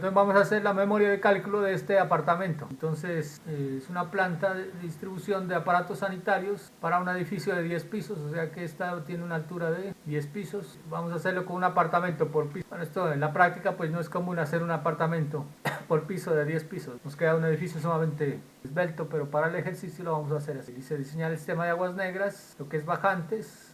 Entonces vamos a hacer la memoria de cálculo de este apartamento. Entonces es una planta de distribución de aparatos sanitarios para un edificio de 10 pisos, o sea que esta tiene una altura de 10 pisos. Vamos a hacerlo con un apartamento por piso. Bueno, esto en la práctica pues no es común hacer un apartamento por piso de 10 pisos. Nos queda un edificio sumamente esbelto, pero para el ejercicio lo vamos a hacer así. Dice diseñar el sistema de aguas negras, lo que es bajantes,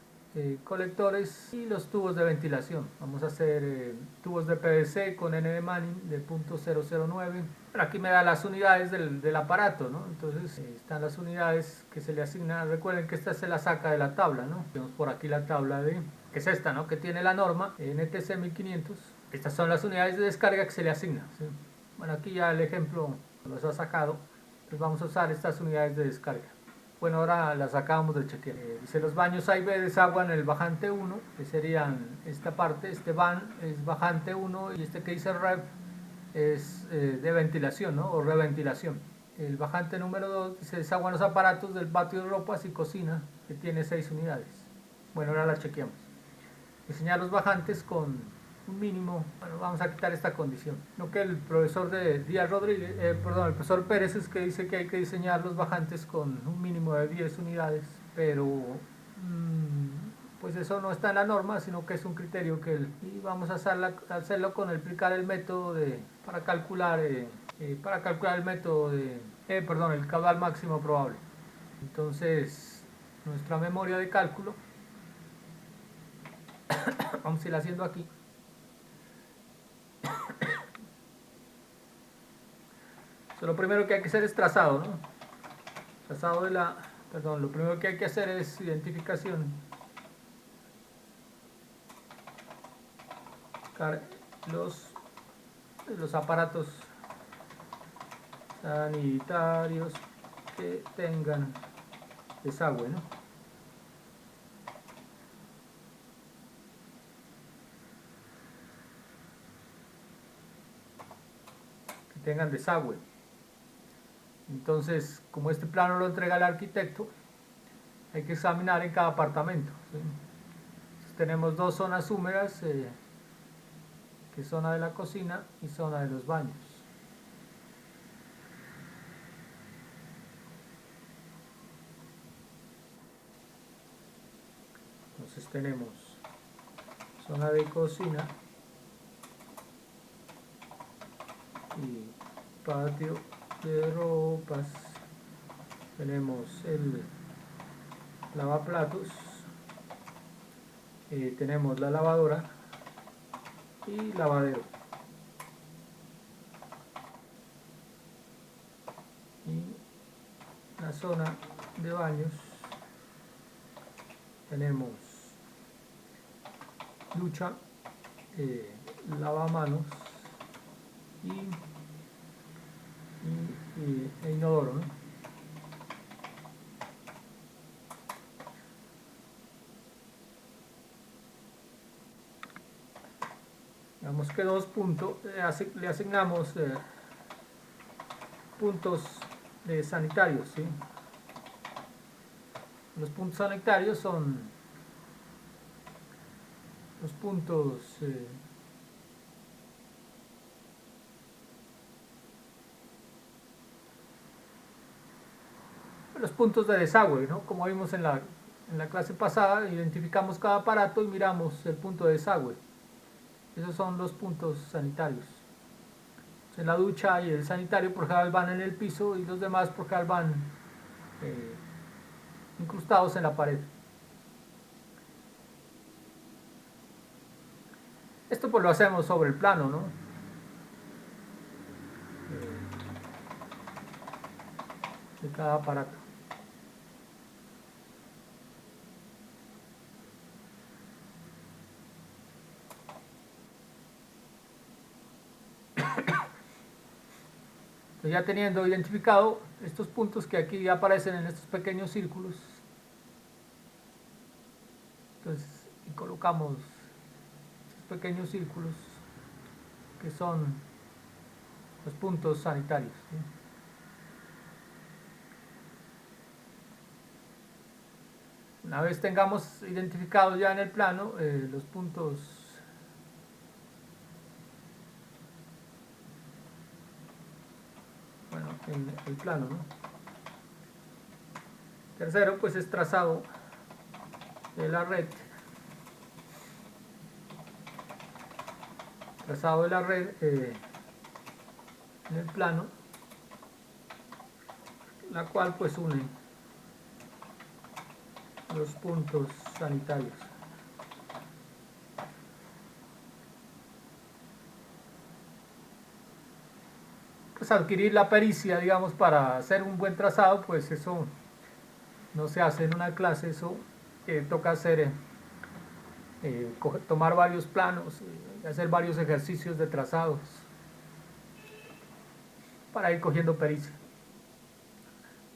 colectores y los tubos de ventilación. Vamos a hacer tubos de PVC con N de Manning de .009. Pero aquí me da las unidades del aparato, ¿no? Entonces están las unidades que se le asignan. Recuerden que esta se la saca de la tabla, ¿no? Tenemos por aquí la tabla que es esta, ¿no? Que tiene la norma NTC 1500. Estas son las unidades de descarga que se le asignan, ¿sí? Bueno, aquí ya el ejemplo los ha sacado. Entonces vamos a usar estas unidades de descarga. Bueno, ahora las acabamos de chequear. Dice los baños A y B desaguan el bajante 1, que serían esta parte, este van es bajante 1 y este que dice rev es de ventilación, ¿no? O reventilación. El bajante número 2 dice desaguan los aparatos del patio de ropas y cocina, que tiene 6 unidades. Bueno, ahora la chequeamos. Diseñar los bajantes con un mínimo. Bueno, vamos a quitar esta condición. No que el profesor de Díaz Rodríguez, el profesor Pérez es que dice que hay que diseñar los bajantes con un mínimo de 10 unidades, pero pues eso no está en la norma, sino que es un criterio que y vamos a hacerlo con aplicar el método para calcular el método el caudal máximo probable. Entonces, nuestra memoria de cálculo vamos a ir haciendo aquí. Lo primero que hay que hacer es trazado, ¿no? Trazado lo primero que hay que hacer es identificación. Los aparatos sanitarios que tengan desagüe, ¿no? Que tengan desagüe. Entonces, como este plano lo entrega el arquitecto, hay que examinar en cada apartamento, ¿sí? Entonces, tenemos dos zonas húmedas, que es zona de la cocina y zona de los baños. Entonces tenemos zona de cocina y patio de ropas. Tenemos el lavaplatos, tenemos la lavadora y lavadero. Y la zona de baños tenemos ducha, lavamanos e inodoro, ¿no? Digamos que dos puntos, le asignamos puntos sanitarios, ¿sí? Los puntos sanitarios son los puntos de desagüe, ¿no? Como vimos en la clase pasada, identificamos cada aparato y miramos el punto de desagüe. Esos son los puntos sanitarios. En la ducha y el sanitario por general van en el piso y los demás por general van incrustados en la pared. Esto pues lo hacemos sobre el plano, ¿no? De cada aparato. Ya teniendo identificado estos puntos que aquí aparecen en estos pequeños círculos, entonces y colocamos estos pequeños círculos que son los puntos sanitarios, ¿sí? Una vez tengamos identificados ya en el plano los puntos en el plano, ¿no? Tercero, pues es trazado de la red. Trazado de la red en el plano, la cual pues une los puntos sanitarios. Pues adquirir la pericia, digamos, para hacer un buen trazado, pues eso no se hace en una clase, eso toca hacer, tomar varios planos, hacer varios ejercicios de trazados para ir cogiendo pericia.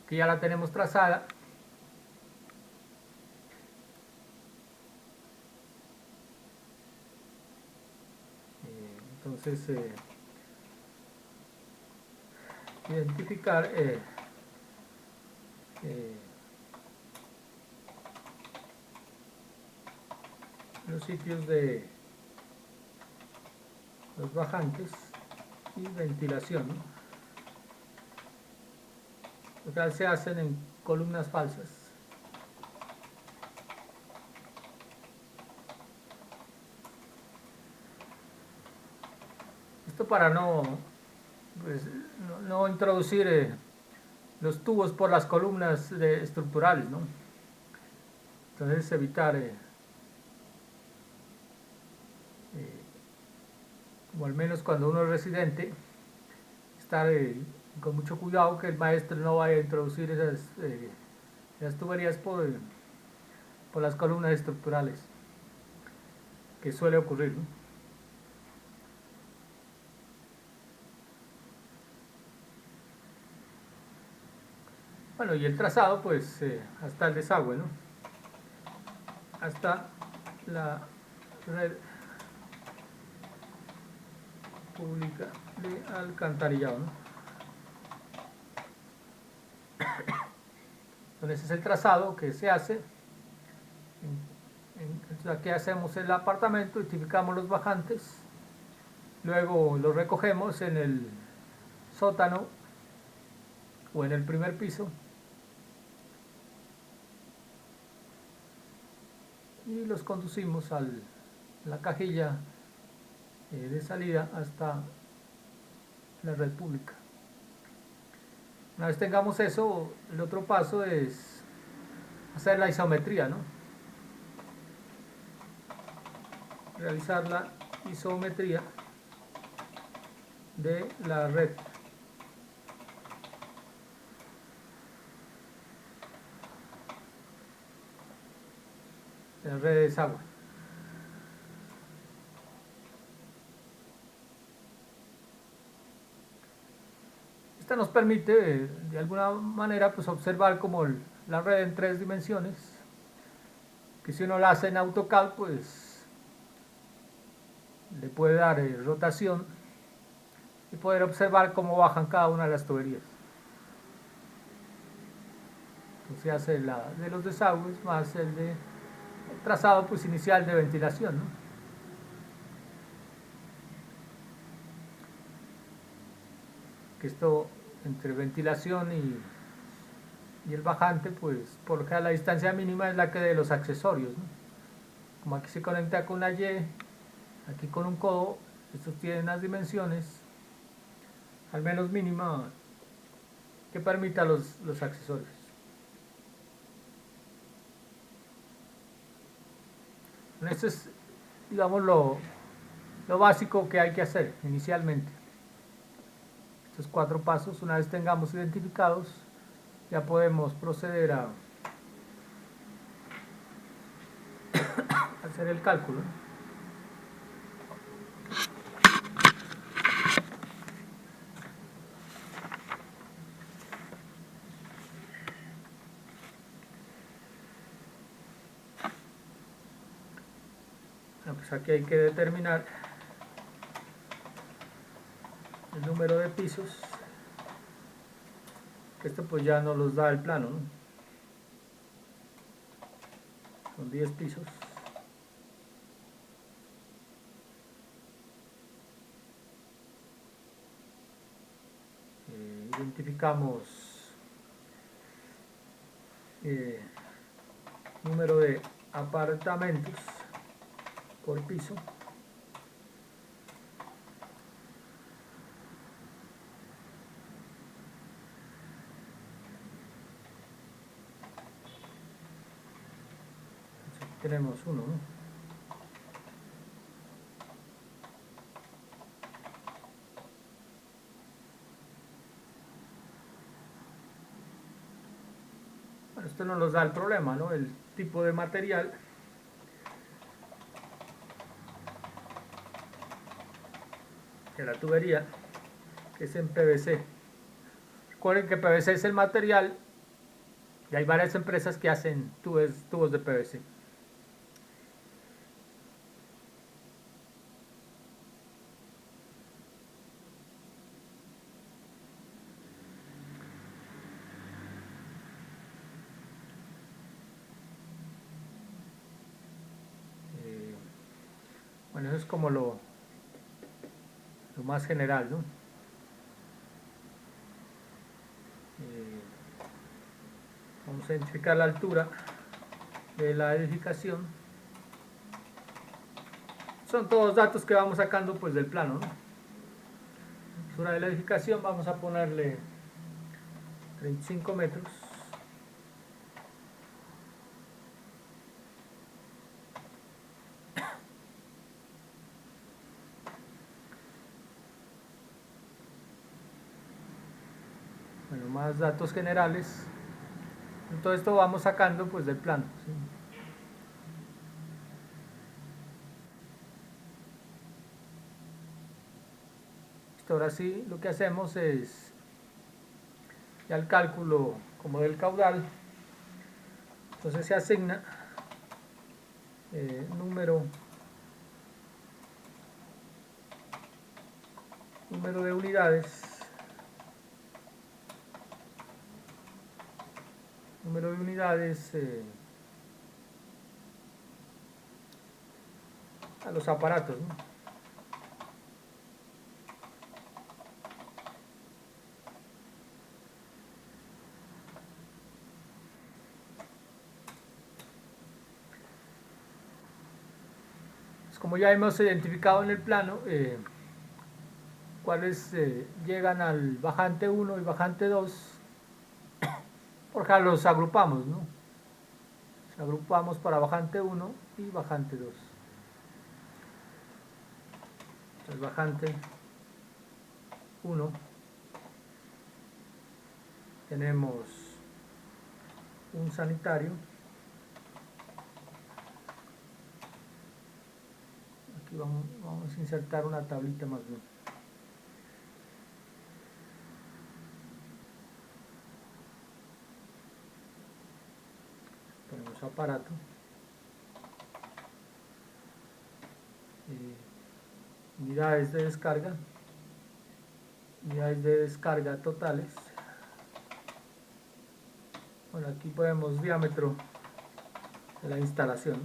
Que ya la tenemos trazada. Entonces, identificar los sitios de los bajantes y ventilación, ¿no? Lo que se hacen en columnas falsas. Esto para pues, no introducir los tubos por las columnas estructurales, ¿no? Entonces evitar o al menos cuando uno es residente, estar con mucho cuidado que el maestro no vaya a introducir esas tuberías por las columnas estructurales, que suele ocurrir, ¿no? Bueno, y el trazado, pues hasta el desagüe, ¿no? Hasta la red pública de alcantarillado, ¿no? Entonces es el trazado que se hace. Aquí hacemos el apartamento, identificamos los bajantes, luego los recogemos en el sótano o en el primer piso y los conducimos a la cajilla de salida hasta la red pública. Una vez tengamos eso, el otro paso es hacer la isometría, ¿no? Realizar la isometría de la red. De la red de desagüe. Esta nos permite de alguna manera pues observar como la red en 3 dimensiones, que si uno la hace en AutoCAD pues le puede dar rotación y poder observar cómo bajan cada una de las tuberías. Entonces se hace la de los desagües más el trazado pues inicial de ventilación, ¿no? Que esto entre ventilación y el bajante, pues por acá la distancia mínima es la que de los accesorios, ¿no? Como aquí se conecta con una Y, aquí con un codo, estos tienen unas dimensiones al menos mínima que permita los accesorios. Esto es, digamos, lo básico que hay que hacer inicialmente. Estos 4 pasos, una vez tengamos identificados, ya podemos proceder a hacer el cálculo. Pues aquí hay que determinar el número de pisos, que esto pues ya nos los da el plano, ¿no? Son 10 pisos. identificamos número de apartamentos por piso. Tenemos uno, ¿no? Bueno, esto no nos da el problema, ¿no? El tipo de material. De la tubería, que es en PVC. Recuerden que PVC es el material y hay varias empresas que hacen tubos de PVC. Bueno, eso es como lo más general, ¿no? Vamos a identificar la altura de la edificación. Son todos datos que vamos sacando pues del plano, ¿no? La altura de la edificación vamos a ponerle 35 metros. Bueno, más datos generales. Todo esto vamos sacando pues del plano, ¿sí? Ahora sí, lo que hacemos es ya el cálculo como del caudal. Entonces se asigna número de unidades, a los aparatos, ¿no? Como ya hemos identificado en el plano cuáles llegan al bajante 1 y bajante 2, porque los agrupamos, ¿no? Los agrupamos para bajante 1 y bajante 2. Entonces bajante 1 tenemos un sanitario. Aquí vamos a insertar una tablita más bien. Ponemos aparato. Unidades de descarga. Unidades de descarga totales. Bueno, aquí ponemos diámetro de la instalación.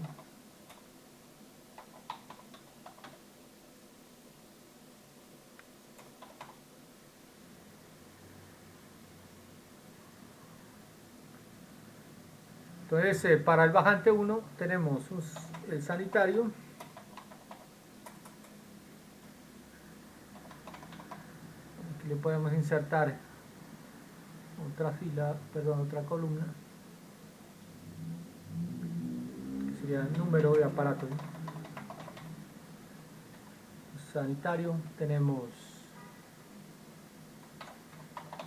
Entonces, para el bajante 1 tenemos el sanitario. Aquí le podemos insertar otra columna, que sería el número de aparatos, ¿no? Sanitario, tenemos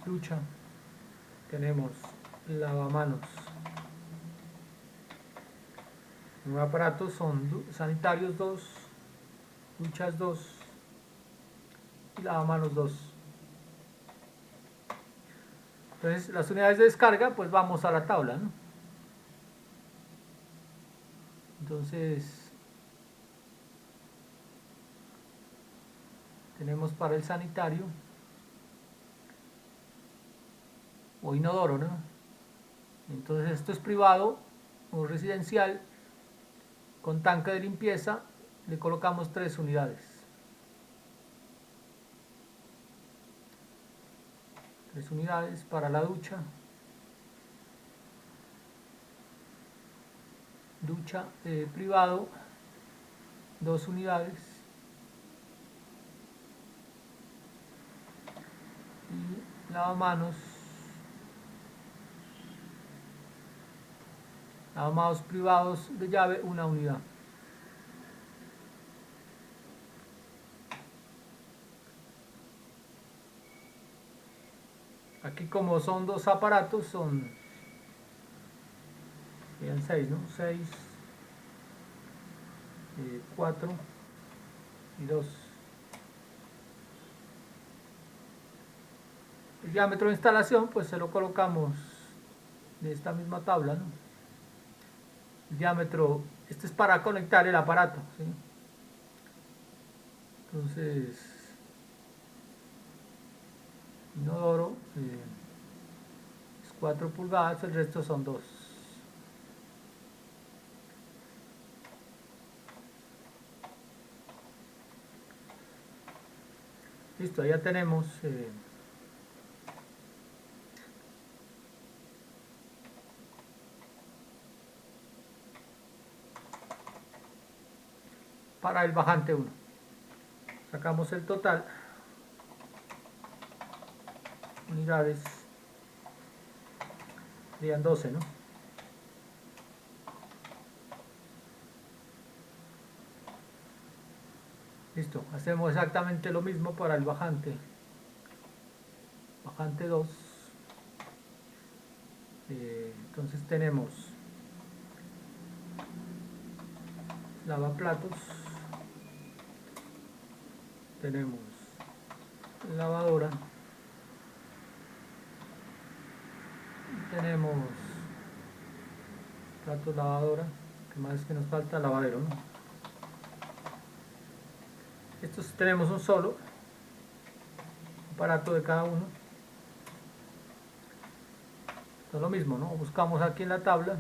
ducha, tenemos lavamanos. Los aparatos son sanitarios 2, duchas 2 y lavamanos 2. Entonces las unidades de descarga pues vamos a la tabla, ¿no? Entonces tenemos para el sanitario o inodoro, ¿no? Entonces esto es privado o residencial con tanque de limpieza, le colocamos 3 unidades. 3 unidades. Para la ducha, privado, 2 unidades. Y lavamanos privados de llave, 1 unidad. Aquí, como son 2 aparatos, serían 6, ¿no? 6, 4 y 2. El diámetro de instalación, pues se lo colocamos de esta misma tabla, ¿no? El diámetro, este es para conectar el aparato, ¿sí? Entonces, inodoro es 4 pulgadas, el resto son 2. Listo, ya tenemos para el bajante 1. Sacamos el total. Unidades serían 12, ¿no? Listo, hacemos exactamente lo mismo para el bajante. Bajante 2. Entonces tenemos lavaplatos, tenemos lavadora, tenemos platos, lavadora, que más es que nos falta lavadero, ¿no? Estos tenemos un solo aparato de cada uno. Esto es lo mismo, ¿no? Buscamos aquí en la tabla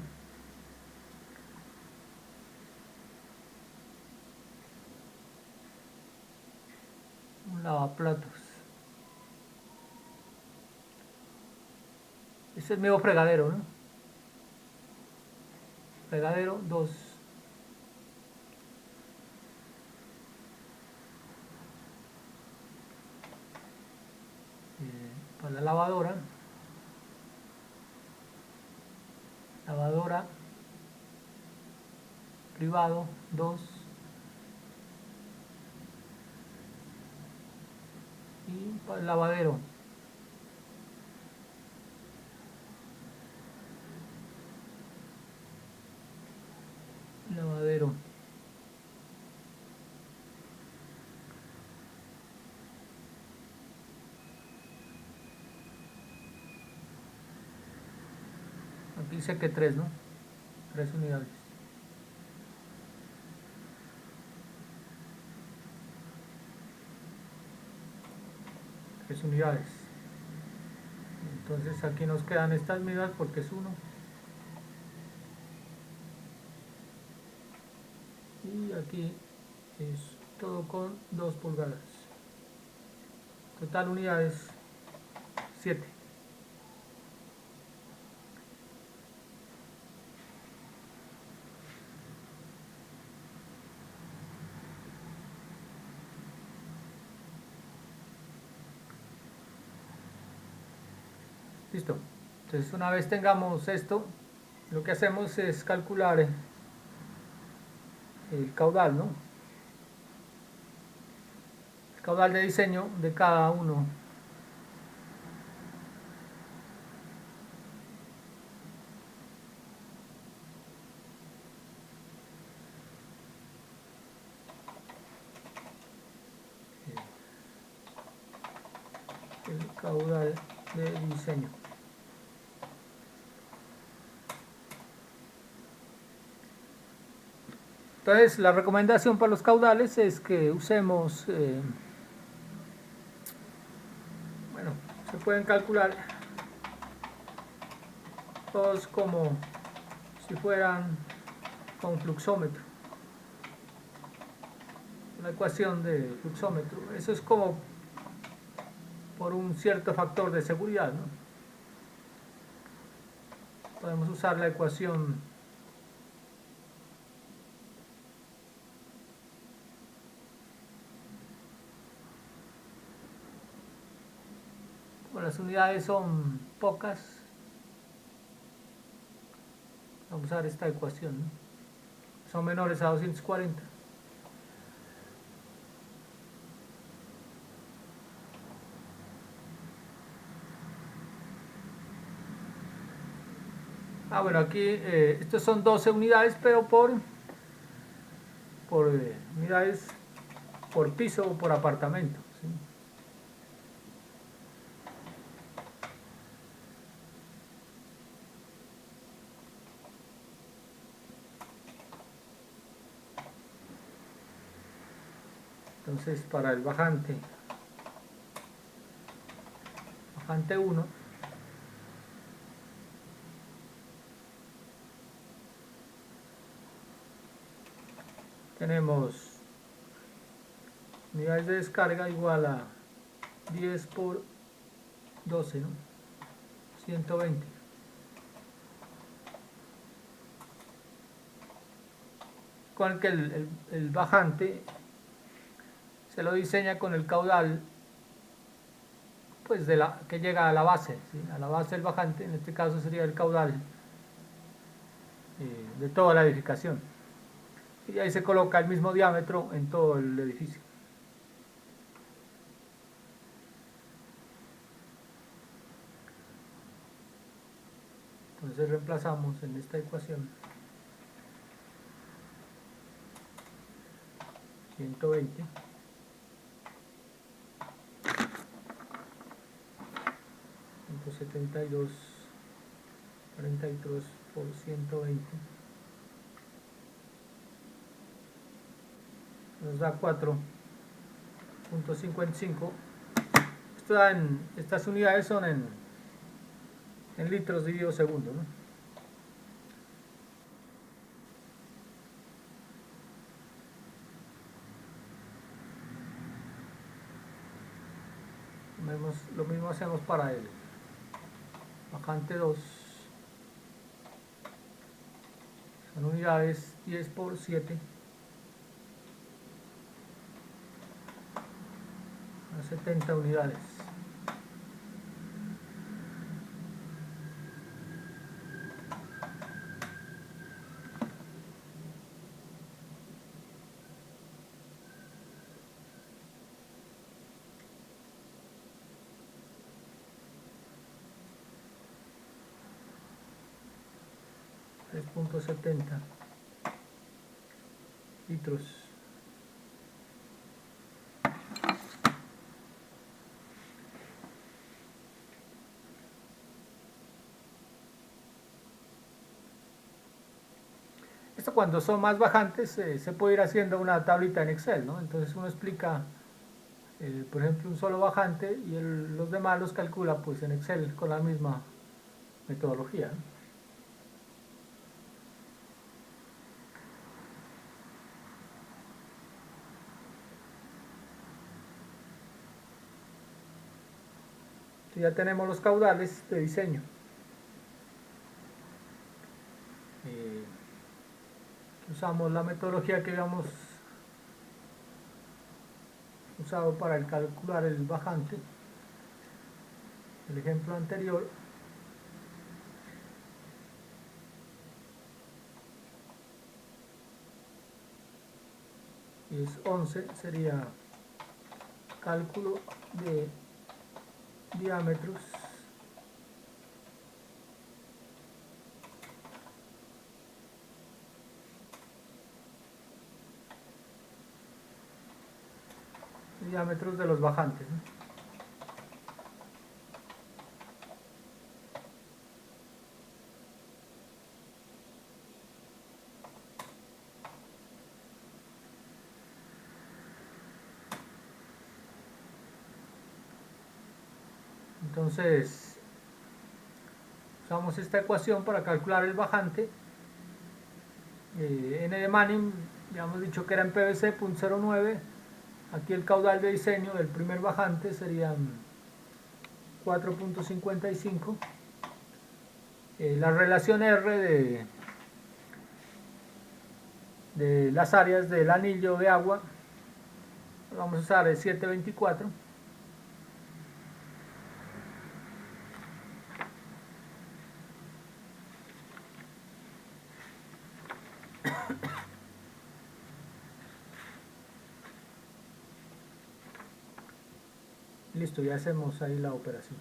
un lavaplatos. Este es el mismo fregadero, ¿no? Fregadero 2. Para la lavadora privado 2. Y para el lavadero aquí dice que 3, ¿no? 3 unidades. Entonces aquí nos quedan estas mismas porque es 1. Y aquí es todo con 2 pulgadas. Total unidades 7. Listo. Entonces, una vez tengamos esto, lo que hacemos es calcular el caudal, ¿no? El caudal de diseño de cada uno. El caudal de diseño. Entonces, la recomendación para los caudales es que usemos, bueno, se pueden calcular todos como si fueran con fluxómetro. La ecuación de fluxómetro. Eso es como por un cierto factor de seguridad, ¿no? Podemos usar la ecuación como las unidades son pocas, vamos a usar esta ecuación, ¿no? Son menores a 240. Bueno, aquí estos son 12 unidades, pero por unidades por piso o por apartamento, ¿sí? Entonces, para el bajante 1, tenemos unidades de descarga igual a 10 por 12, ¿no? 120. Con el que el bajante se lo diseña con el caudal pues que llega a la base, ¿sí? A la base del bajante, en este caso sería el caudal de toda la edificación. Y ahí se coloca el mismo diámetro en todo el edificio. Entonces reemplazamos en esta ecuación 120 172 42 por 120 nos da 4.55. Estas unidades son en litros dividido segundo, ¿no? Lo mismo hacemos para el bajante 2. Son unidades 10 por 7. A 70 unidades. .70 litros. Esto cuando son más bajantes se puede ir haciendo una tablita en Excel, ¿no? Entonces uno explica, por ejemplo, un solo bajante y los demás los calcula pues en Excel con la misma metodología, ¿no? Ya tenemos los caudales de diseño. Usamos la metodología que habíamos usado para calcular el bajante, el ejemplo anterior. Y es 11, sería cálculo de diámetros de los bajantes, ¿no? Entonces usamos esta ecuación para calcular el bajante. N de Manning, ya hemos dicho que era en PVC, .09. Aquí el caudal de diseño del primer bajante serían 4.55. La relación R de las áreas del anillo de agua, vamos a usar el 724. Listo, ya hacemos ahí la operación.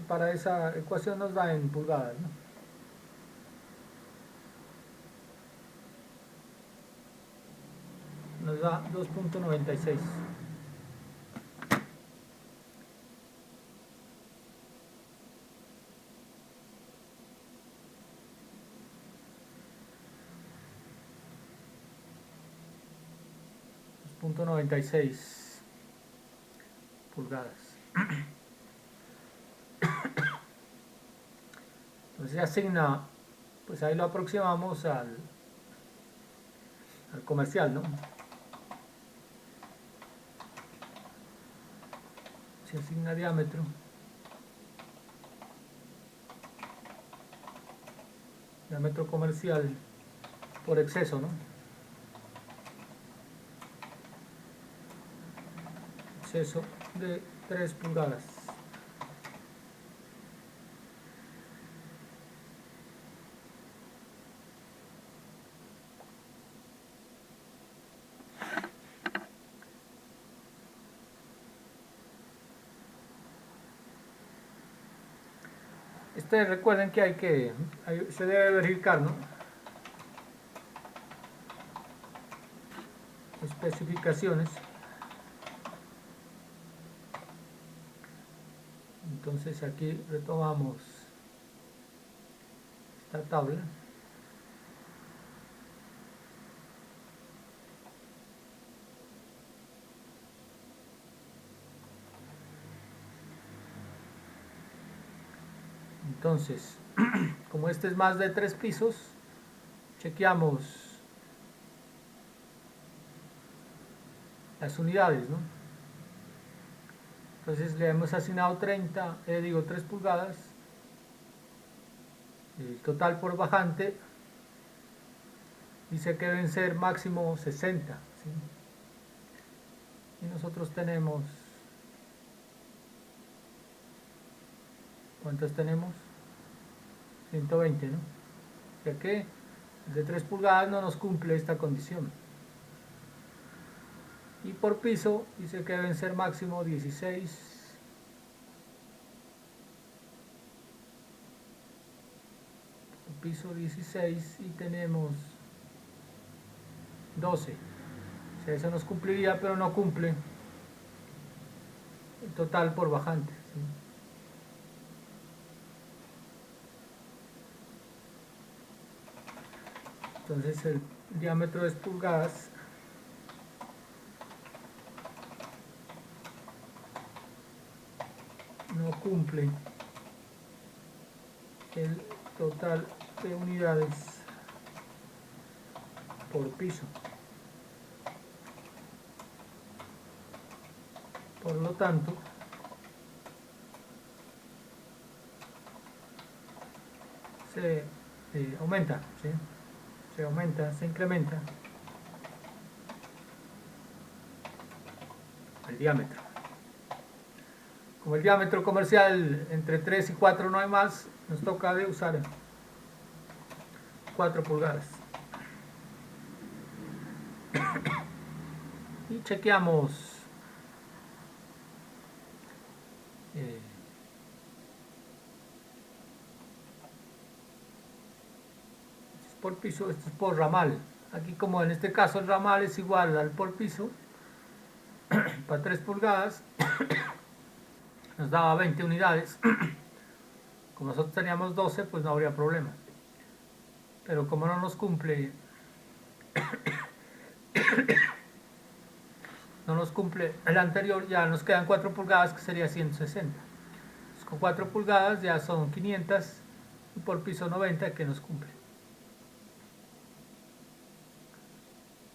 Para esa ecuación nos da en pulgadas, ¿no? Nos da 2.96. .96 pulgadas. Entonces se asigna, pues ahí lo aproximamos al comercial, ¿no? Se asigna diámetro comercial por exceso, ¿no? Exceso de 3 pulgadas. Recuerden que se debe verificar, ¿no? Especificaciones. Entonces aquí retomamos esta tabla. Entonces, como este es más de 3 pisos, chequeamos las unidades, ¿no? Entonces le hemos asignado 3 pulgadas. El total por bajante dice que deben ser máximo 60, ¿sí? Y nosotros tenemos, ¿cuántas tenemos? 120, ¿no? O sea que de 3 pulgadas no nos cumple esta condición. Y por piso dice que deben ser máximo 16. Por piso 16 y tenemos 12. O sea, eso nos cumpliría, pero no cumple el total por bajante, ¿sí? Entonces el diámetro es pulgadas. No cumple el total de unidades por piso. Por lo tanto, se aumenta, ¿sí? Se incrementa el diámetro. Como el diámetro comercial entre 3 y 4 no hay más, nos toca de usar 4 pulgadas. Y chequeamos por piso, esto es por ramal. Aquí, como en este caso el ramal es igual al por piso, para 3 pulgadas nos daba 20 unidades. Como nosotros teníamos 12, pues no habría problema. Pero como no nos cumple el anterior, ya nos quedan 4 pulgadas, que sería 160. Entonces, con 4 pulgadas ya son 500 y por piso 90 que nos cumple.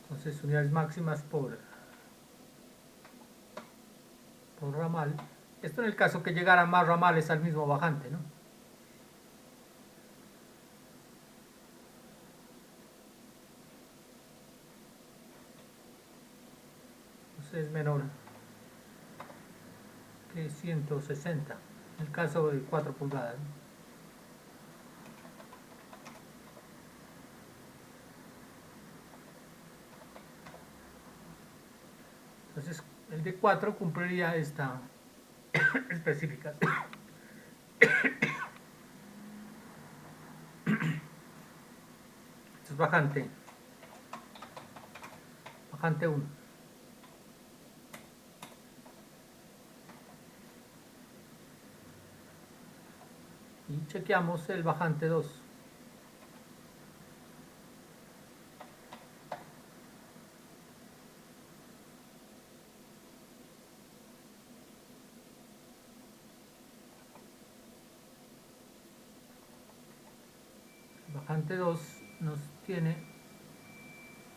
Entonces, unidades máximas por por ramal. Esto en el caso que llegaran más ramales al mismo bajante, ¿no? Entonces es menor que 160, en el caso de 4 pulgadas, ¿no? Entonces el de 4 cumpliría esta especificación. Esto es bajante 1. Y chequeamos el bajante 2. El bajante 2 nos tiene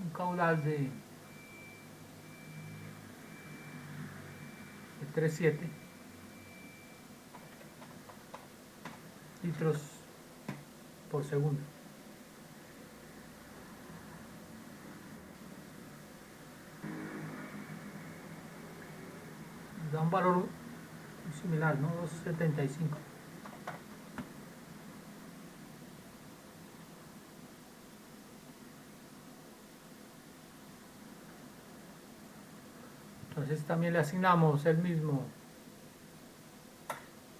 un caudal de 3,7 litros por segundo. Nos da un valor similar, ¿no? 2,75. Entonces también le asignamos el mismo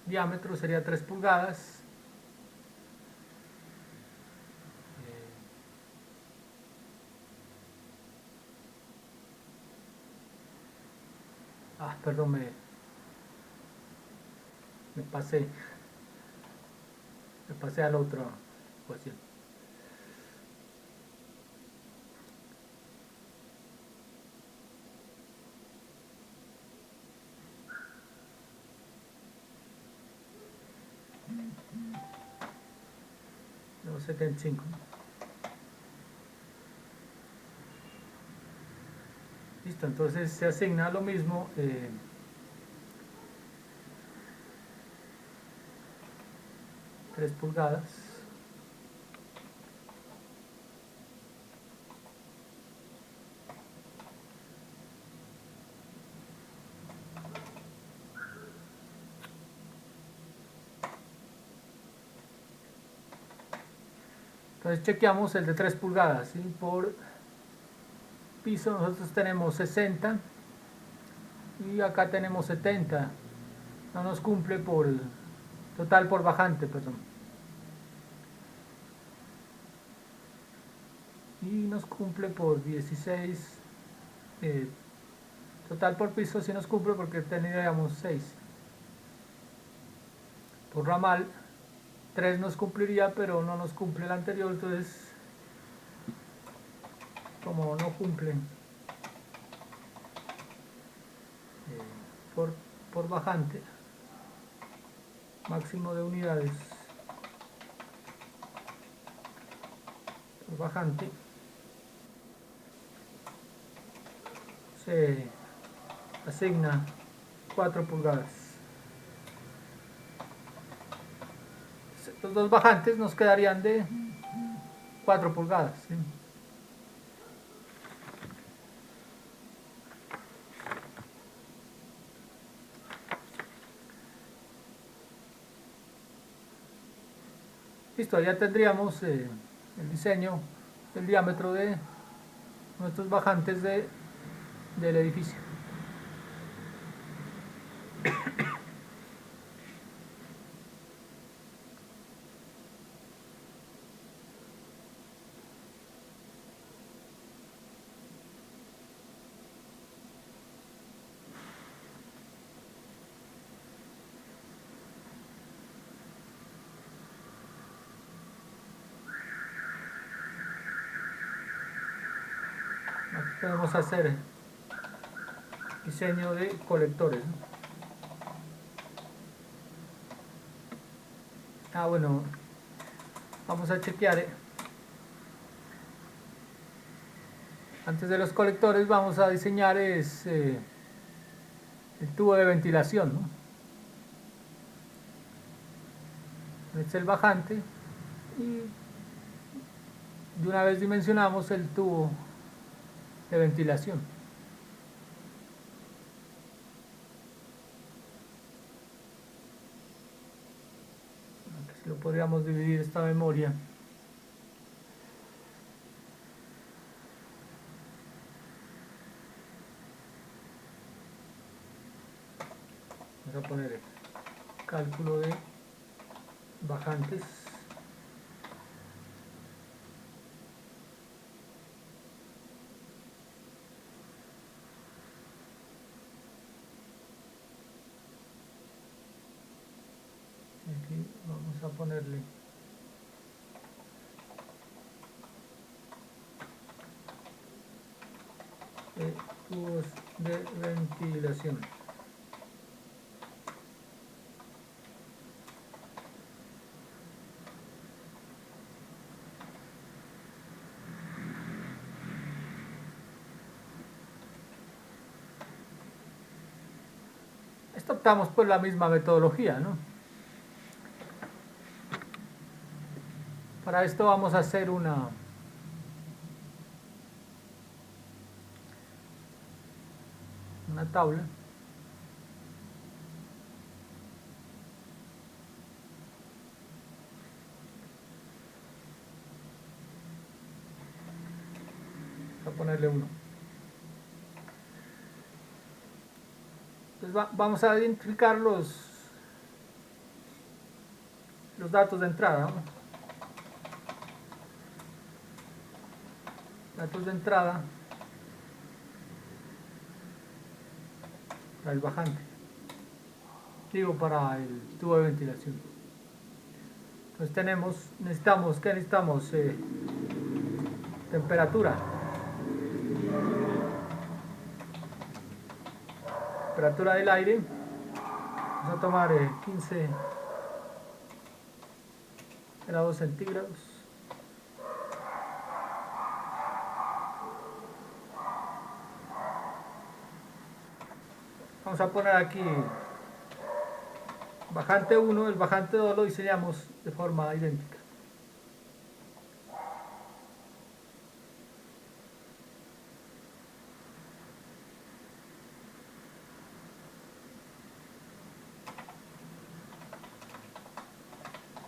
diámetro, sería 3 pulgadas. Perdón, me pasé a la otra ecuación. No, 75. Listo, entonces se asigna lo mismo 3 pulgadas. Entonces chequeamos el de 3 pulgadas, ¿sí? Por piso nosotros tenemos 60 y acá tenemos 70. No nos cumple por total por bajante, perdón. Y nos cumple por 16. Total por piso sí nos cumple porque tendríamos 6. Por ramal 3 nos cumpliría, pero no nos cumple el anterior, entonces como no cumplen por bajante, máximo de unidades por bajante, se asigna 4 pulgadas. Los dos bajantes nos quedarían de 4 pulgadas, ¿sí? Listo, ya tendríamos el diseño del diámetro de nuestros bajantes del edificio. Aquí podemos hacer diseño de colectores, ¿no? Bueno, vamos a chequear. Antes de los colectores vamos a diseñar el tubo de ventilación, ¿no? Este es el bajante y de una vez dimensionamos el tubo de ventilación. Aquí lo podríamos dividir esta memoria. Vamos a poner el cálculo de bajantes. Aquí vamos a ponerle tubos de ventilación. Esto optamos por la misma metodología, ¿no? Para esto vamos a hacer una tabla. Vamos a ponerle 1. Entonces vamos a identificar los datos de entrada, ¿no? Datos de entrada para el bajante, digo para el tubo de ventilación. Entonces necesitamos temperatura del aire. Vamos a tomar 15 grados centígrados. Vamos a poner aquí bajante 1, el bajante 2 lo diseñamos de forma idéntica.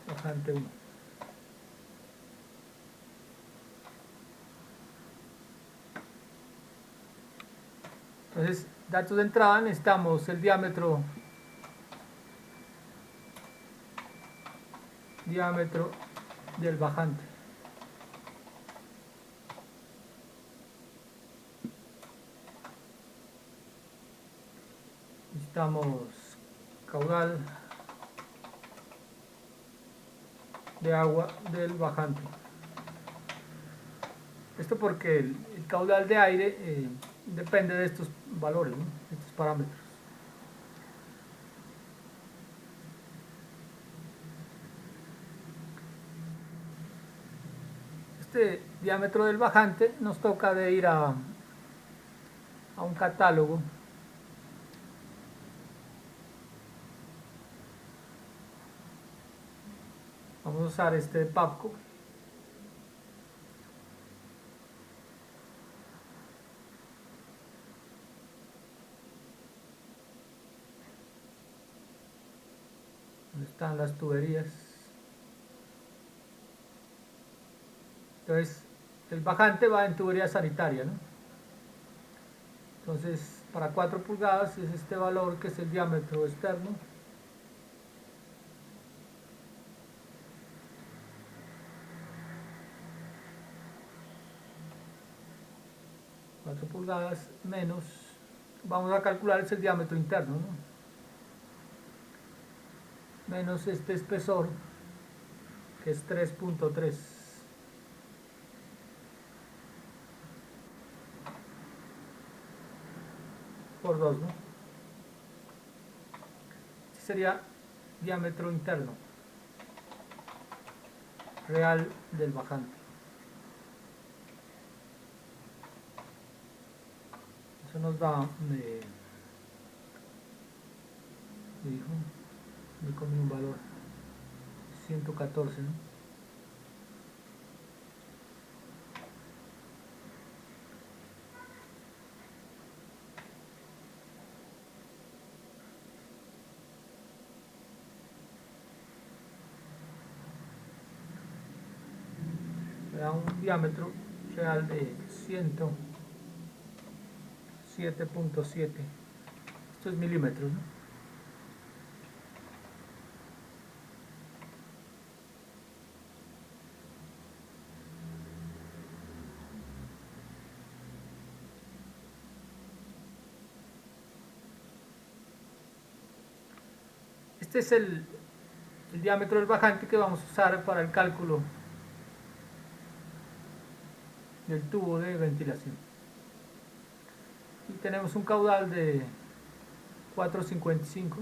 Bajante 1. Entonces, datos de entrada, necesitamos el diámetro del bajante. Necesitamos caudal de agua del bajante. Esto porque el caudal de aire depende de estos valores, ¿no? Estos parámetros. Este diámetro del bajante nos toca de ir a un catálogo vamos a usar este de Papco. Donde están las tuberías. Entonces el bajante va en tubería sanitaria, ¿no? Entonces para 4 pulgadas es este valor que es el diámetro externo. Pulgadas menos, vamos a calcular es el diámetro interno, ¿no? Menos este espesor que es 3.3 por 2, ¿no? Este sería diámetro interno real del bajante. Eso nos da dijo, me comí un valor 114, ¿no? Me da un diámetro real de 107.7. Esto es milímetros, ¿no? Este es el diámetro del bajante que vamos a usar para el cálculo del tubo de ventilación. Y tenemos un caudal de 455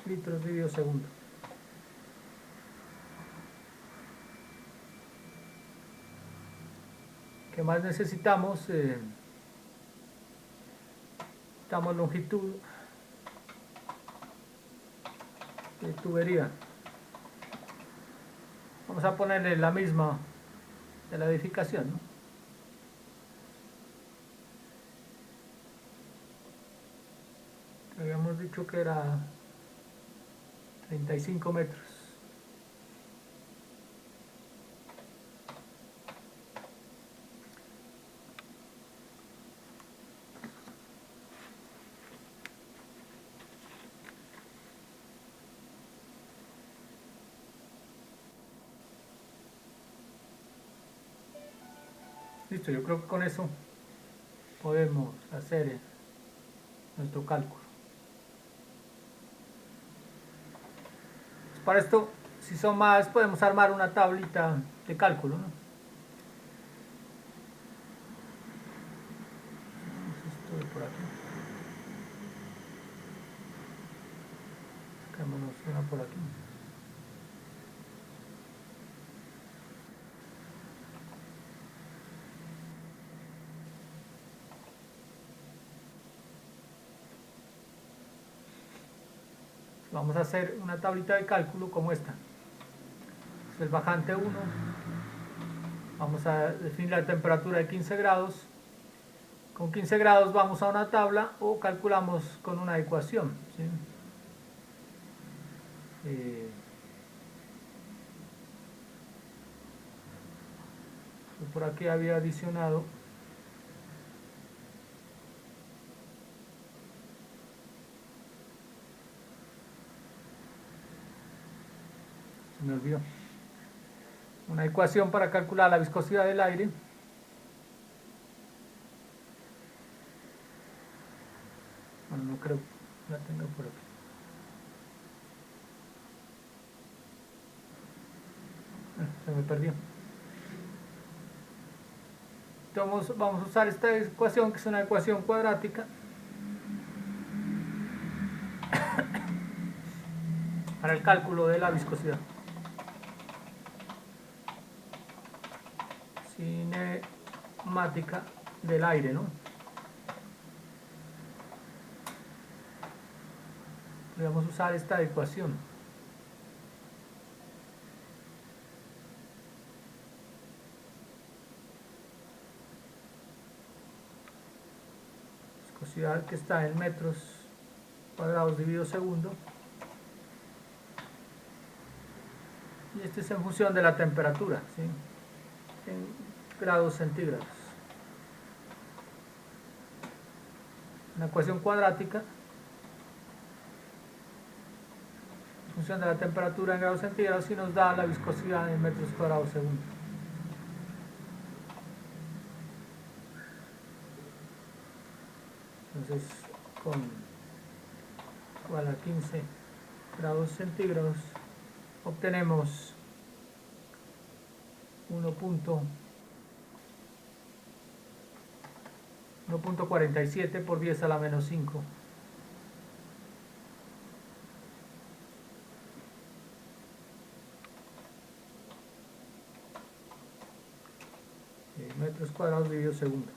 litros de segundo. ¿Qué más necesitamos? Necesitamos longitud de tubería. Vamos a ponerle la misma de la edificación, ¿no? Habíamos dicho que era 35 metros. Listo, yo creo que con eso podemos hacer nuestro cálculo. Para esto, si son más, podemos armar una tablita de cálculo, ¿no? Esto de por aquí. Saquémonos una por aquí. Vamos a hacer una tablita de cálculo como esta. Es el bajante 1. Vamos a definir la temperatura de 15 grados. Con 15 grados vamos a una tabla o calculamos con una ecuación, ¿sí? Por aquí había adicionado se me olvidó una ecuación para calcular la viscosidad del aire. Bueno, no creo la tengo por aquí. Se me perdió. Entonces vamos a usar esta ecuación, que es una ecuación cuadrática, para el cálculo de la viscosidad. Cinemática del aire, ¿no? Vamos a usar esta ecuación. Viscosidad que está en metros cuadrados dividido segundo. Y este es en función de la temperatura, ¿sí? En grados centígrados. Una ecuación cuadrática en función de la temperatura en grados centígrados y nos da la viscosidad en metros cuadrados segundo. Entonces, con igual a 15 grados centígrados obtenemos 1.47 por 10 a la menos 5. Metros cuadrados dividido segundo.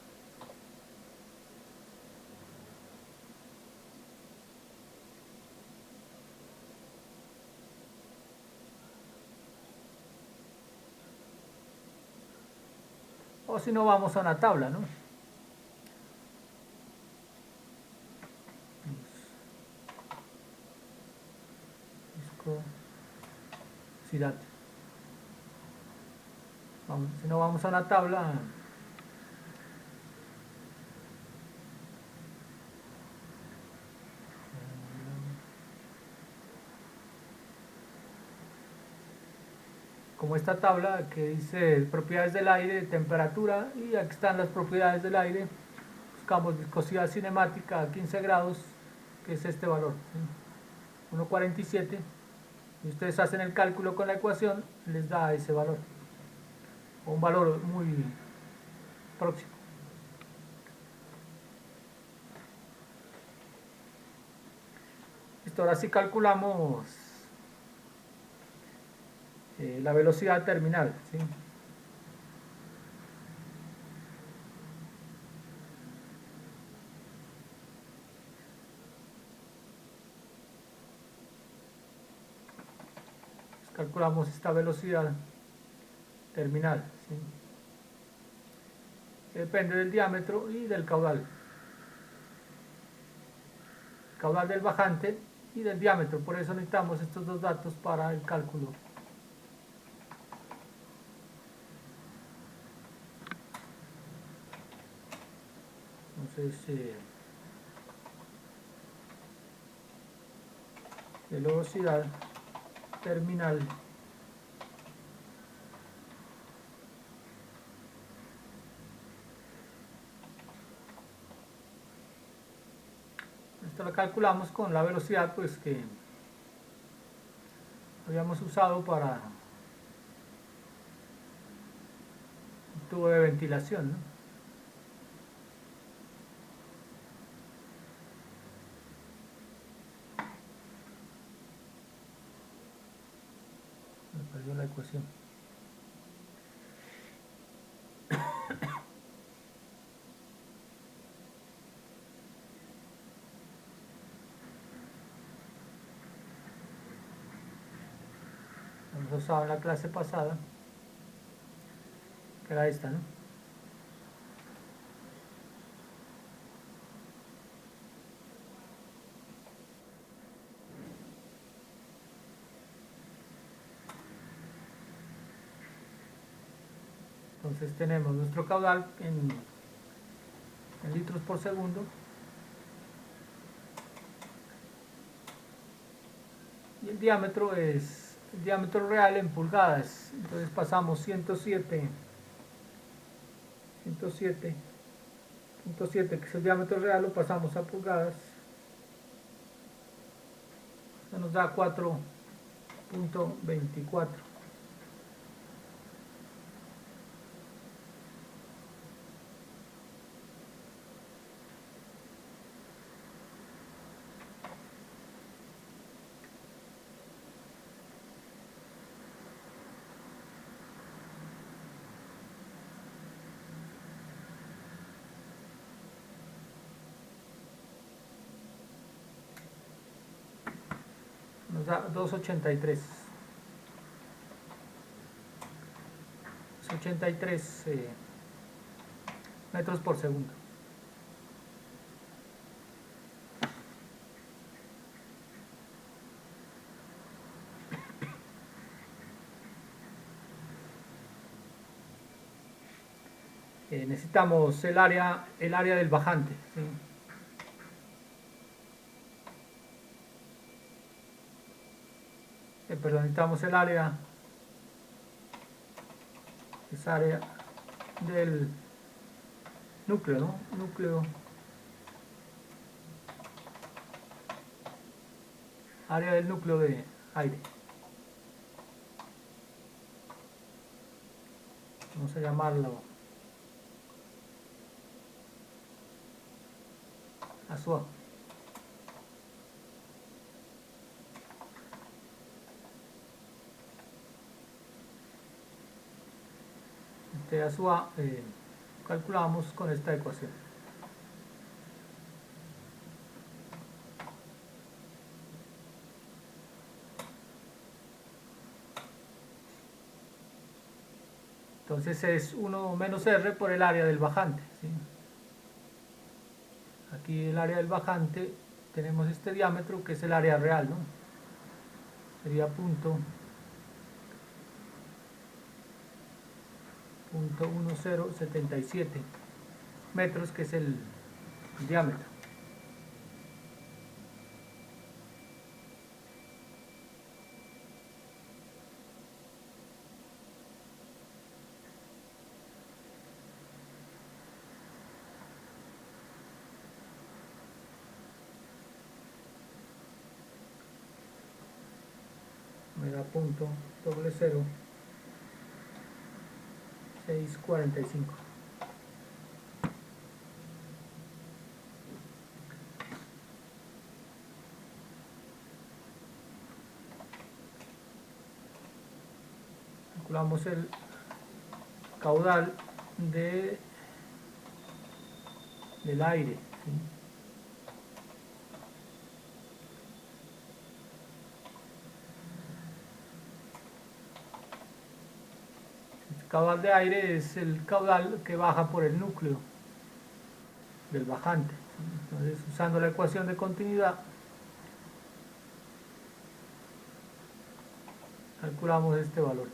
o si no vamos a una tabla, ¿no? Viscosidad. Si no vamos a una tabla, como esta tabla que dice propiedades del aire, temperatura, y aquí están las propiedades del aire. Buscamos viscosidad cinemática a 15 grados, que es este valor, ¿sí? 1,47, y ustedes hacen el cálculo con la ecuación, les da ese valor, o un valor muy próximo. Listo, ahora sí calculamos la velocidad terminal, ¿sí? Calculamos esta velocidad terminal, ¿sí? Que depende del diámetro y del caudal. Caudal del bajante y del diámetro, por eso necesitamos estos dos datos para el cálculo. Entonces, velocidad terminal esto lo calculamos con la velocidad pues que habíamos usado para el tubo de ventilación, ¿no? Me perdió la ecuación. Hemos usado en la clase pasada, que era esta, ¿no? Entonces tenemos nuestro caudal en litros por segundo, y el diámetro es el diámetro real en pulgadas. Entonces pasamos 107, que es el diámetro real, lo pasamos a pulgadas. Esto nos da 4,24. Nos da 2,83. 83 metros por segundo. Necesitamos el área del bajante, ¿sí? Perdón, necesitamos el área, esa área del núcleo, ¿no? Área del núcleo de aire. Vamos a llamarlo ASUA. Este ASUA calculamos con esta ecuación. Entonces es 1 menos R por el área del bajante, ¿sí? Aquí el área del bajante tenemos este diámetro que es el área real, ¿no? Sería punto 1077 metros, que es el diámetro. Me da punto doble cero 645. Calculamos el caudal del aire, ¿sí? El caudal de aire es el caudal que baja por el núcleo del bajante, ¿sí? Entonces, usando la ecuación de continuidad, calculamos este valor.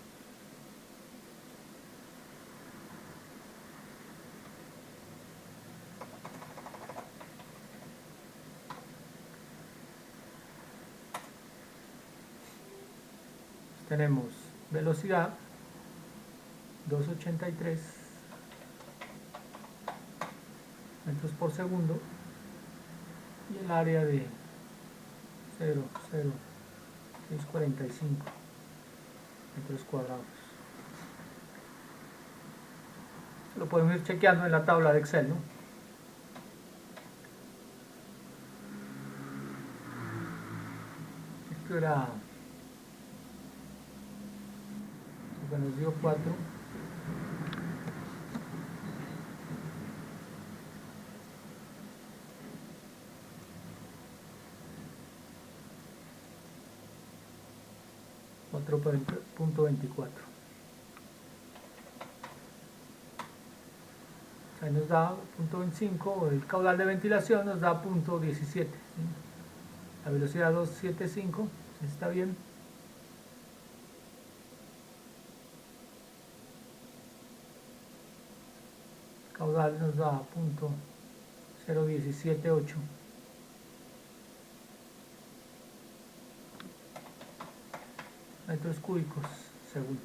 Tenemos velocidad 283 metros por segundo y el área de 0,0645 metros cuadrados. Lo podemos ir chequeando en la tabla de Excel, ¿no? Esto era lo que nos dio 4. .24. Ahí nos da .25, el caudal de ventilación nos da .17, ¿sí? La velocidad 275 está bien. El caudal nos da .0178 metros cúbicos segundo.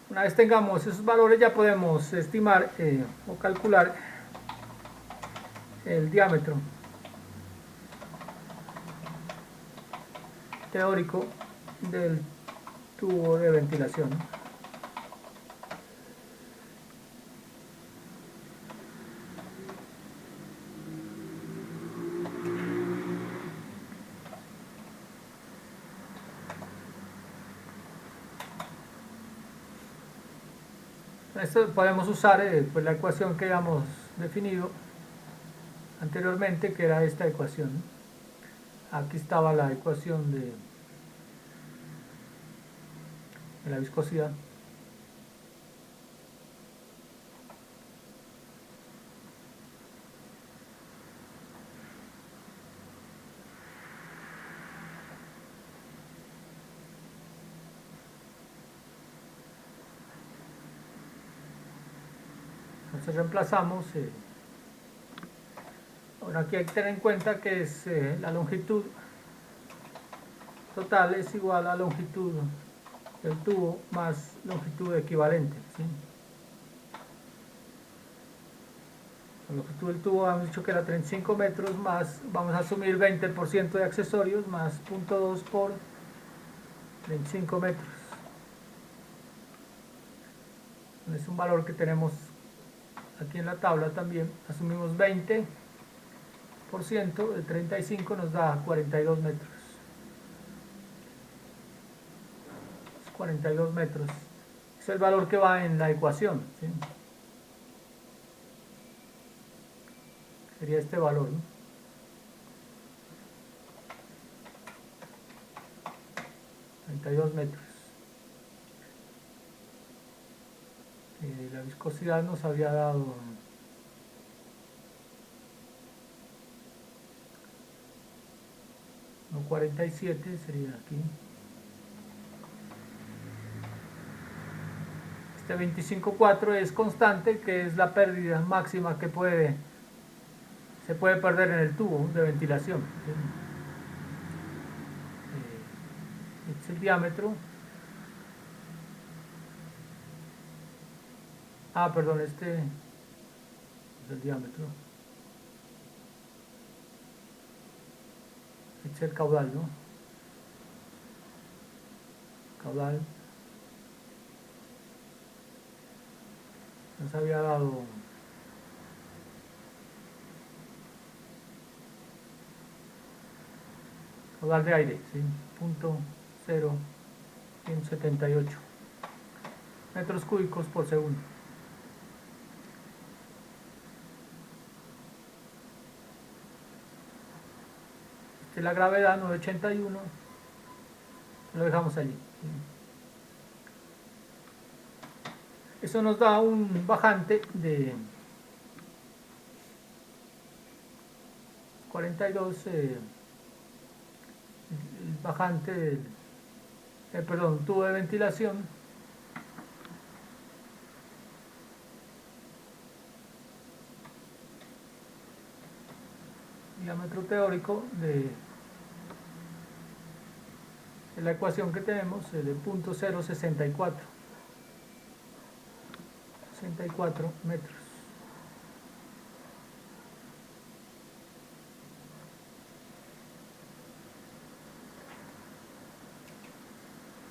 Una vez tengamos esos valores, ya podemos estimar o calcular el diámetro teórico del tubo de ventilación. Esto podemos usar pues la ecuación que habíamos definido anteriormente, que era esta ecuación. Aquí estaba la ecuación de la viscosidad. Entonces reemplazamos. Ahora aquí hay que tener en cuenta que es la longitud total es igual a longitud del tubo más longitud equivalente, ¿sí? La longitud del tubo hemos dicho que era 35 metros, más vamos a asumir 20% de accesorios, más 0.2 por 35 metros. Es un valor que tenemos aquí en la tabla también. Asumimos 20% de 35, nos da 42 metros. 42 metros. Es el valor que va en la ecuación, ¿sí? sería este valor, ¿no? $32 metros. La viscosidad nos había dado 1,47, sería aquí. Este 25,4 es constante, que es la pérdida máxima que se puede perder en el tubo de ventilación. Este es el diámetro. Perdón, este es el diámetro. Este es el caudal, ¿no? Caudal. Nos había dado caudal de aire, ¿sí? 0.0178 metros cúbicos por segundo. Esta es la gravedad, 981. Lo dejamos allí, ¿sí? Eso nos da un bajante de 42, el bajante del tubo de ventilación, diámetro teórico de la ecuación que tenemos, de 0.064 metros.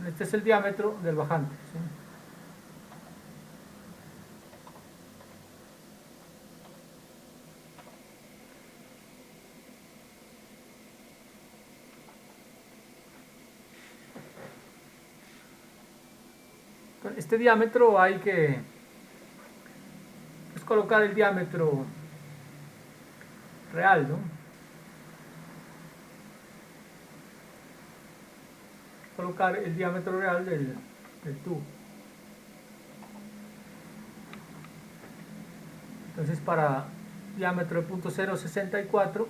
Este es el diámetro del bajante, ¿sí? Este diámetro hay que colocar el diámetro real, ¿no? Colocar el diámetro real del tubo. Entonces, para diámetro de 0.064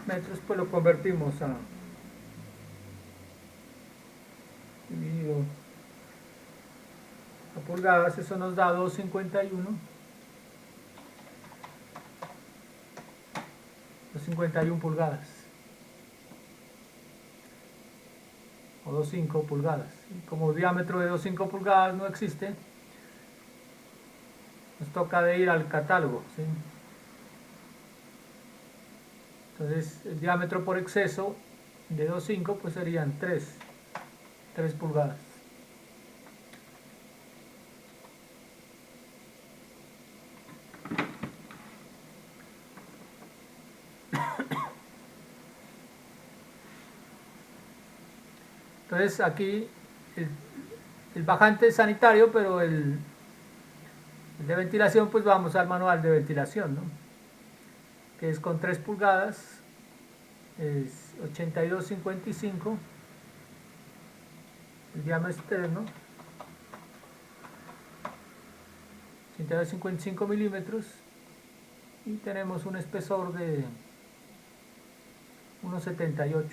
metros, pues lo convertimos a dividido a pulgadas. Eso nos da 251 pulgadas, o 2,5 pulgadas. Y como diámetro de 2,5 pulgadas no existe, nos toca de ir al catálogo, ¿sí? Entonces el diámetro por exceso de 2,5 pues serían 3 pulgadas. Entonces aquí el bajante es sanitario, pero el de ventilación, pues vamos al manual de ventilación, ¿no? Que es con 3 pulgadas, es 82,55 el diámetro externo, 82,55 milímetros, y tenemos un espesor de 1,78.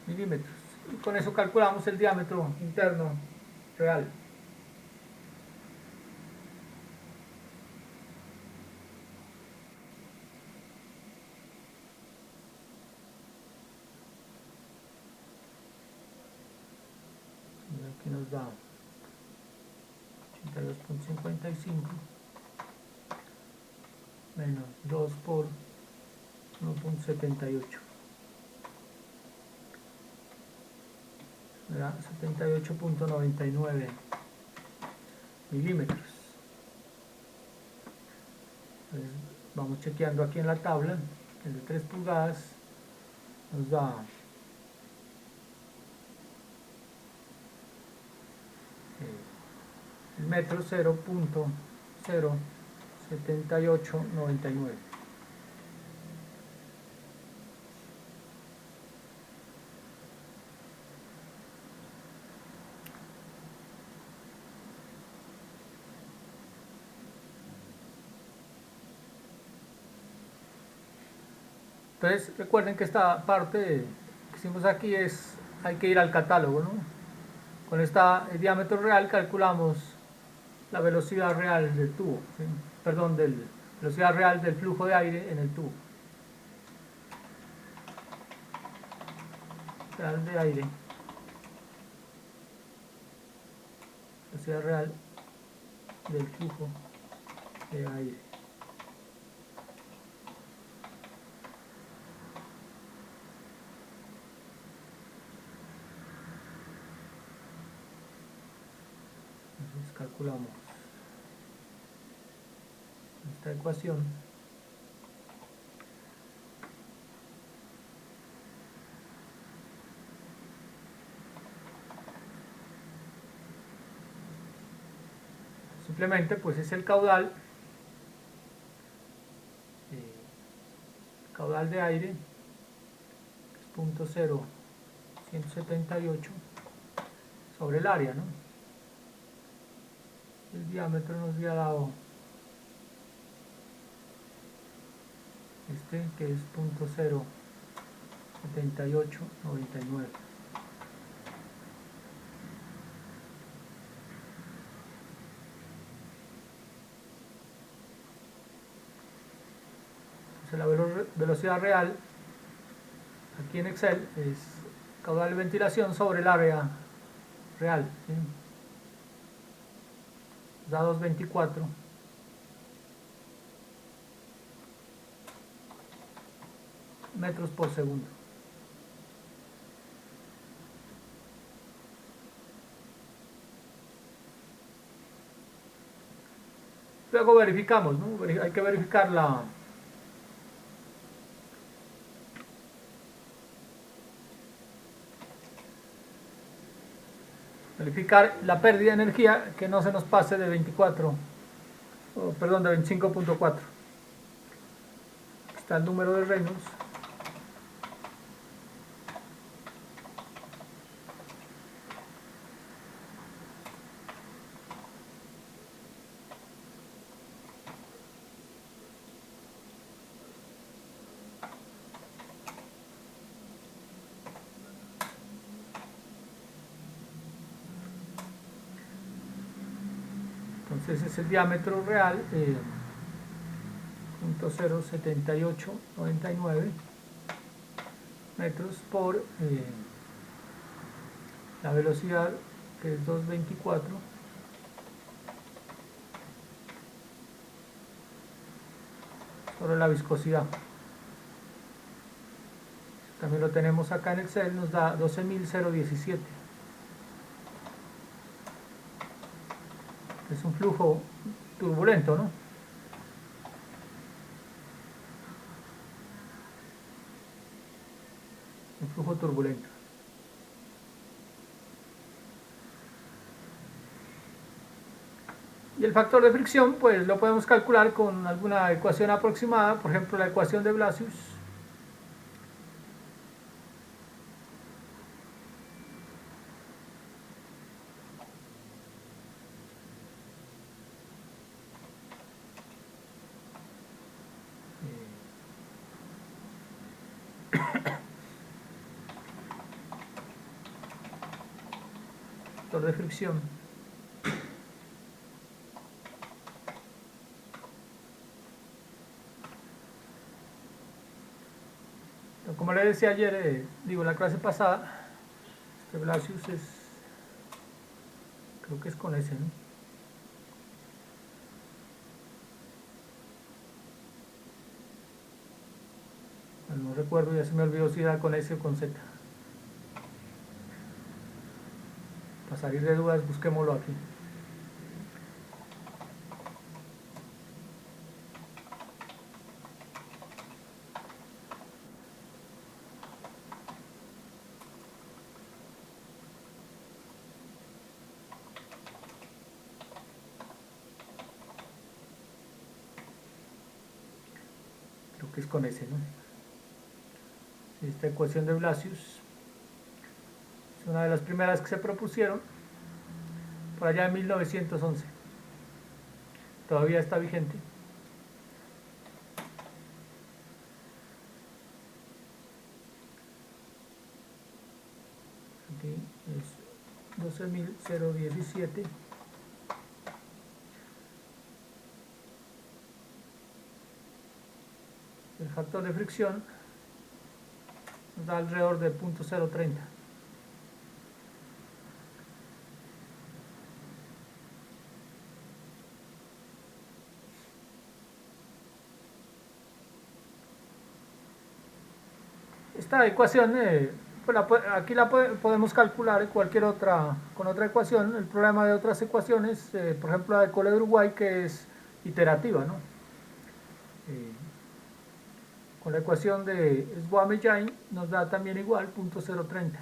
milímetros. Y con eso calculamos el diámetro interno real. Y aquí nos da 82,55 menos 2 por 1,78. 78,99 milímetros. Entonces, vamos chequeando aquí en la tabla. El de 3 pulgadas nos da el metro 0.07899. Entonces recuerden que esta parte que hicimos aquí hay que ir al catálogo, ¿no? Con el diámetro real calculamos la velocidad real del tubo, ¿sí? Perdón, velocidad real del flujo de aire en el tubo. Real de aire. Velocidad real del flujo de aire. Entonces calculamos esta ecuación. Simplemente pues es el caudal de aire, que es 0.0178 sobre el área, ¿no? El diámetro nos había dado que es 0.07899. La velocidad real aquí en Excel es caudal de ventilación sobre el área real, ¿sí? Da 224 metros por segundo. Luego verificamos, ¿no? Hay que verificar la pérdida de energía, que no se nos pase de 24, perdón, de 25.4. Está el número de Reynolds. Entonces es el diámetro real, 0.07899 metros por la velocidad, que es 224 sobre la viscosidad. También lo tenemos acá en Excel, nos da 12.017. Es un flujo turbulento, ¿no? Un flujo turbulento. Y el factor de fricción, pues lo podemos calcular con alguna ecuación aproximada, por ejemplo la ecuación de Blasius. Factor de fricción. Como le decía ayer, en la clase pasada, este Blasius creo que es con S, ¿no? No recuerdo, ya se me olvidó si era con S o con Z. Para salir de dudas, busquémoslo aquí. que es con S, ¿no? Esta ecuación de Blasius es una de las primeras que se propusieron por allá en 1911. Todavía está vigente. Aquí es 12.017. El factor de fricción nos da alrededor de 0.030. Esta ecuación, pues aquí podemos calcular con otra ecuación. El problema de otras ecuaciones, por ejemplo la de Cole de Uruguay, que es iterativa, ¿no? Con la ecuación de Swamme-Jain nos da también igual 0.030.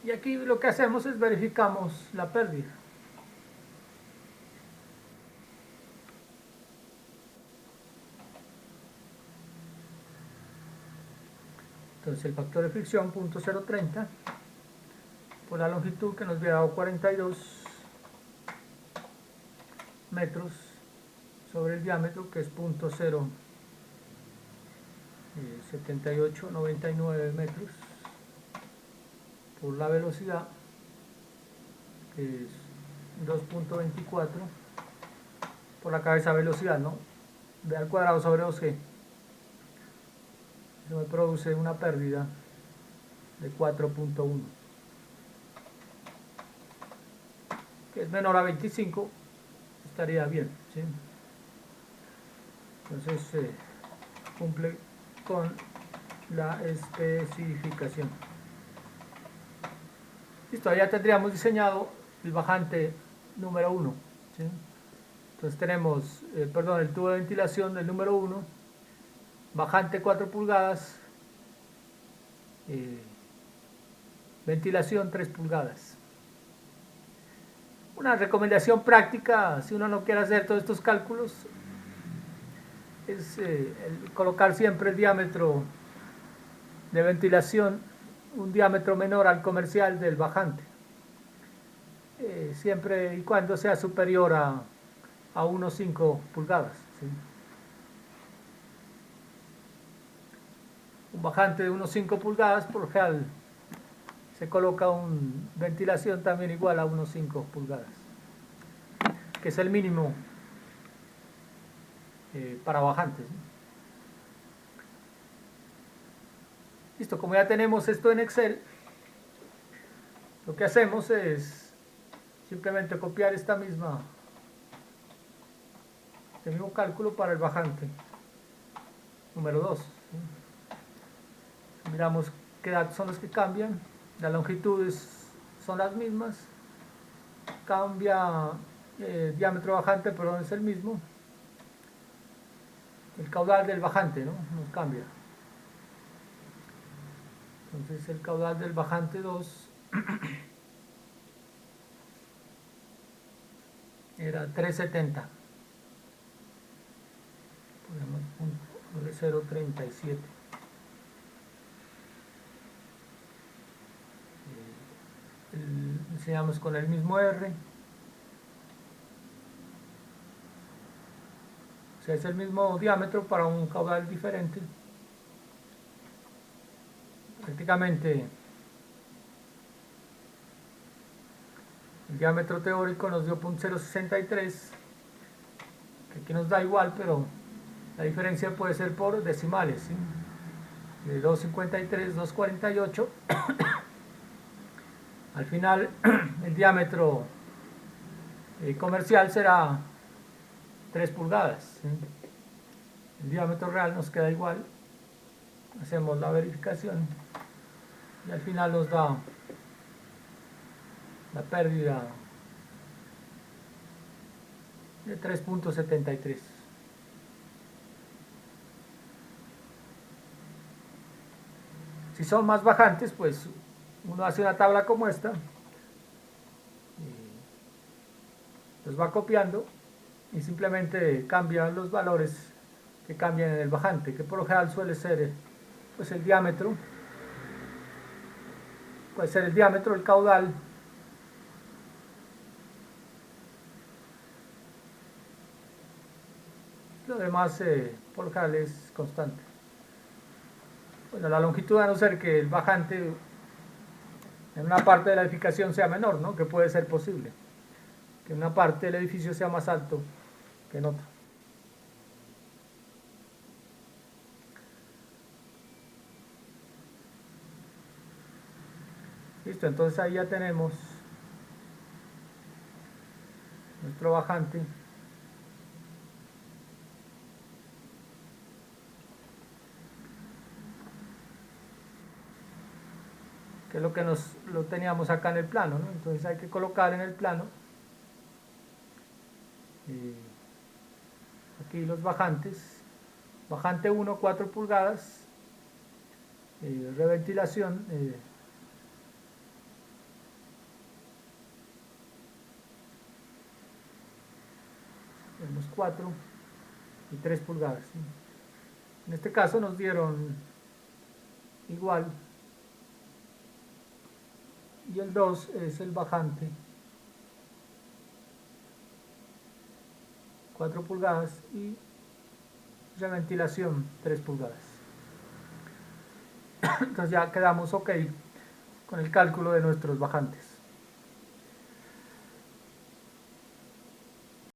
Y aquí lo que hacemos es verificamos la pérdida. Entonces el factor de fricción 0.030 por la longitud que nos había dado 42 metros sobre el diámetro, que es 0.7899 metros, por la velocidad, que es 2.24 por la cabeza velocidad, ¿no? B al cuadrado sobre 2G. Eso me produce una pérdida de 4.1, que es menor a 25, estaría bien, ¿sí? Entonces cumple con la especificación. Listo, ya tendríamos diseñado el bajante número 1, ¿sí? Entonces tenemos, el tubo de ventilación del número 1, bajante 4 pulgadas, ventilación 3 pulgadas. Una recomendación práctica, si uno no quiere hacer todos estos cálculos, es colocar siempre el diámetro de ventilación, un diámetro menor al comercial del bajante, siempre y cuando sea superior a 1,5 pulgadas, ¿sí? Un bajante de 1,5 pulgadas, por lo general se coloca una ventilación también igual a 1,5 pulgadas, que es el mínimo para bajantes, ¿no? Listo, como ya tenemos esto en Excel, lo que hacemos es simplemente copiar este mismo cálculo para el bajante número 2, ¿sí? Miramos qué datos son los que cambian, las longitudes son las mismas, cambia diámetro bajante, pero es el mismo, el caudal del bajante, ¿no? Nos cambia. Entonces el caudal del bajante 2 era 370, ponemos 0.37. Enseñamos con el mismo R, o sea, es el mismo diámetro para un caudal diferente. Prácticamente el diámetro teórico nos dio 0.063, que aquí nos da igual, pero la diferencia puede ser por decimales, ¿sí? De 2.53, 2.48. Al final el diámetro comercial será 3 pulgadas, ¿sí? El diámetro real nos queda igual. Hacemos la verificación y al final nos da la pérdida de 3.73. Si son más bajantes, pues uno hace una tabla como esta los va copiando y simplemente cambia los valores que cambian en el bajante, que por lo general suele ser pues el diámetro, puede ser el diámetro, el caudal, lo demás por lo general es constante. Bueno, la longitud, a no ser que el bajante en una parte de la edificación sea menor, ¿no? Que puede ser posible, que una parte del edificio sea más alto que en otra. Listo, entonces ahí ya tenemos nuestro bajante. Que es lo que lo teníamos acá en el plano, ¿no? Entonces hay que colocar en el plano aquí los bajantes. Bajante 1, 4 pulgadas, reventilación, tenemos 4 y 3 pulgadas, ¿sí? En este caso nos dieron igual, y el 2 es el bajante, 4 pulgadas, y reventilación 3 pulgadas. Entonces ya quedamos ok con el cálculo de nuestros bajantes.